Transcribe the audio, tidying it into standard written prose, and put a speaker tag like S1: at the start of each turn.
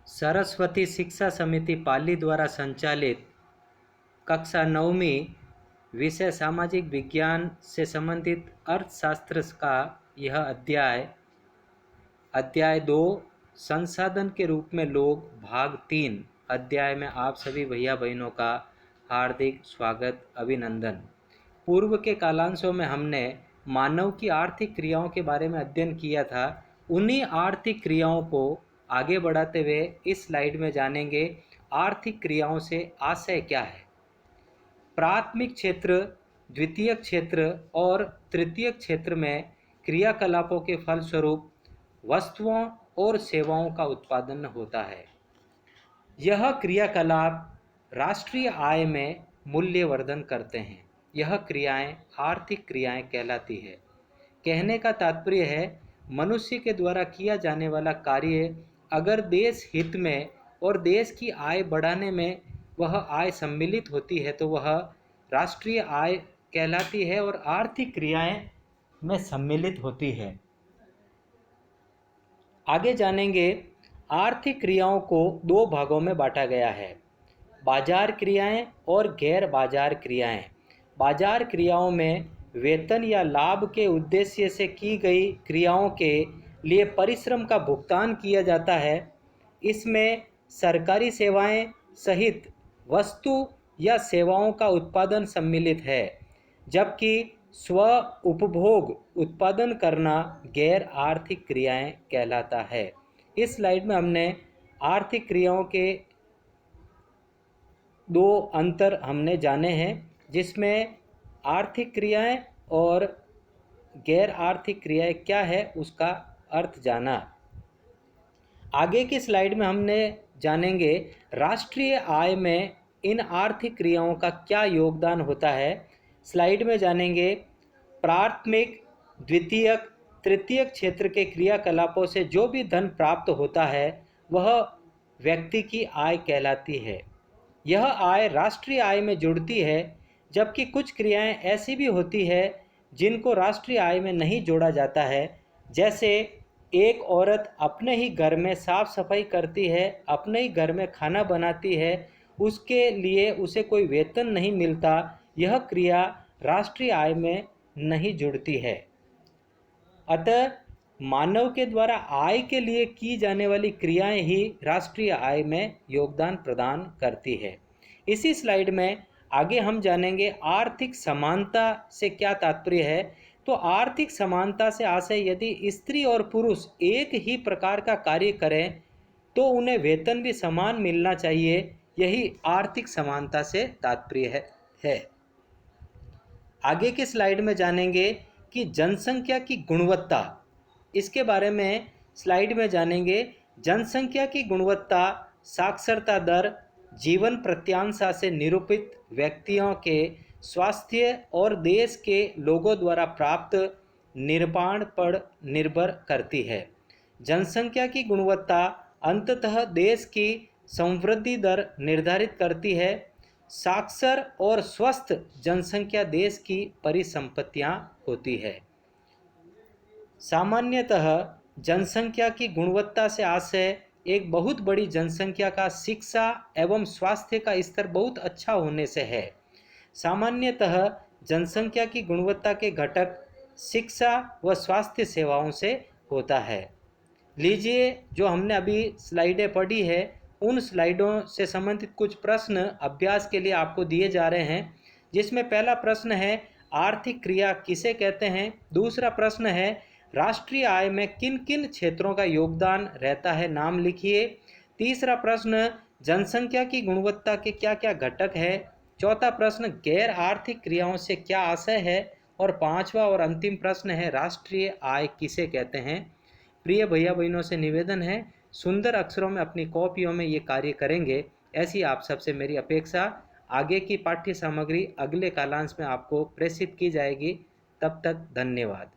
S1: सरस्वती शिक्षा समिति पाली द्वारा संचालित कक्षा 9वीं विषय सामाजिक विज्ञान से संबंधित अर्थशास्त्र का यह अध्याय 2 संसाधन के रूप में लोग भाग 3 अध्याय में आप सभी भैया बहनों का हार्दिक स्वागत अभिनंदन। पूर्व के कालांशों में हमने मानव की आर्थिक क्रियाओं के बारे में अध्ययन किया था। उन्हीं आर्थिक क्रियाओं को आगे बढ़ाते हुए इस स्लाइड में जानेंगे आर्थिक क्रियाओं से आशय क्या है। प्राथमिक क्षेत्र, द्वितीयक क्षेत्र और तृतीयक क्षेत्र में क्रियाकलापों के फलस्वरूप वस्तुओं और सेवाओं का उत्पादन होता है। यह क्रियाकलाप राष्ट्रीय आय में मूल्यवर्धन करते हैं। यह क्रियाएं आर्थिक क्रियाएं कहलाती है। कहने का तात्पर्य है मनुष्य के द्वारा किया जाने वाला कार्य अगर देश हित में और देश की आय बढ़ाने में वह आय सम्मिलित होती है तो वह राष्ट्रीय आय कहलाती है और आर्थिक क्रियाएं में सम्मिलित होती है। आगे जानेंगे आर्थिक क्रियाओं को दो भागों में बांटा गया है, बाजार क्रियाएं और गैर बाजार क्रियाएं। बाजार क्रियाओं में वेतन या लाभ के उद्देश्य से की गई क्रियाओं के लिए परिश्रम का भुगतान किया जाता है। इसमें सरकारी सेवाएं सहित वस्तु या सेवाओं का उत्पादन सम्मिलित है, जबकि स्व उपभोग उत्पादन करना गैर आर्थिक क्रियाएं कहलाता है। इस स्लाइड में हमने आर्थिक क्रियाओं के दो अंतर हमने जाने हैं, जिसमें आर्थिक क्रियाएं और गैर आर्थिक क्रियाएं क्या है उसका अर्थ जाना। आगे की स्लाइड में हमने जानेंगे राष्ट्रीय आय में इन आर्थिक क्रियाओं का क्या योगदान होता है। स्लाइड में जानेंगे प्राथमिक, द्वितीयक, तृतीयक क्षेत्र के क्रियाकलापों से जो भी धन प्राप्त होता है वह व्यक्ति की आय कहलाती है। यह आय राष्ट्रीय आय में जुड़ती है, जबकि कुछ क्रियाएं ऐसी भी होती है जिनको राष्ट्रीय आय में नहीं जोड़ा जाता है। जैसे एक औरत अपने ही घर में साफ सफाई करती है, अपने ही घर में खाना बनाती है, उसके लिए उसे कोई वेतन नहीं मिलता। यह क्रिया राष्ट्रीय आय में नहीं जुड़ती है। अतः मानव के द्वारा आय के लिए की जाने वाली क्रियाएं ही राष्ट्रीय आय में योगदान प्रदान करती है। इसी स्लाइड में आगे हम जानेंगे आर्थिक समानता से क्या तात्पर्य है। तो आर्थिक समानता से आशय यदि स्त्री और पुरुष एक ही प्रकार का कार्य करें तो उन्हें वेतन भी समान मिलना चाहिए। यही आर्थिक समानता से तात्पर्य है। आगे के स्लाइड में जानेंगे कि जनसंख्या की गुणवत्ता, इसके बारे में स्लाइड में जानेंगे। जनसंख्या की गुणवत्ता साक्षरता दर, जीवन प्रत्याशा से निरूपित व्यक्तियों के स्वास्थ्य और देश के लोगों द्वारा प्राप्त निर्माण पर निर्भर करती है। जनसंख्या की गुणवत्ता अंततः देश की समृद्धि दर निर्धारित करती है। साक्षर और स्वस्थ जनसंख्या देश की परिसंपत्तियां होती है। सामान्यतः जनसंख्या की गुणवत्ता से आशय एक बहुत बड़ी जनसंख्या का शिक्षा एवं स्वास्थ्य का स्तर बहुत अच्छा होने से है। सामान्यतः जनसंख्या की गुणवत्ता के घटक शिक्षा व स्वास्थ्य सेवाओं से होता है। लीजिए, जो हमने अभी स्लाइडें पढ़ी है उन स्लाइडों से संबंधित कुछ प्रश्न अभ्यास के लिए आपको दिए जा रहे हैं, जिसमें पहला प्रश्न है आर्थिक क्रिया किसे कहते हैं। दूसरा प्रश्न है राष्ट्रीय आय में किन किन क्षेत्रों का योगदान रहता है, नाम लिखिए। तीसरा प्रश्न जनसंख्या की गुणवत्ता के क्या क्या घटक है। चौथा प्रश्न गैर आर्थिक क्रियाओं से क्या आशय है। और पांचवा और अंतिम प्रश्न है राष्ट्रीय आय किसे कहते हैं। प्रिय भैया बहनों से निवेदन है सुंदर अक्षरों में अपनी कॉपियों में ये कार्य करेंगे, ऐसी आप सबसे मेरी अपेक्षा। आगे की पाठ्य सामग्री अगले कालांश में आपको प्रेषित की जाएगी। तब तक धन्यवाद।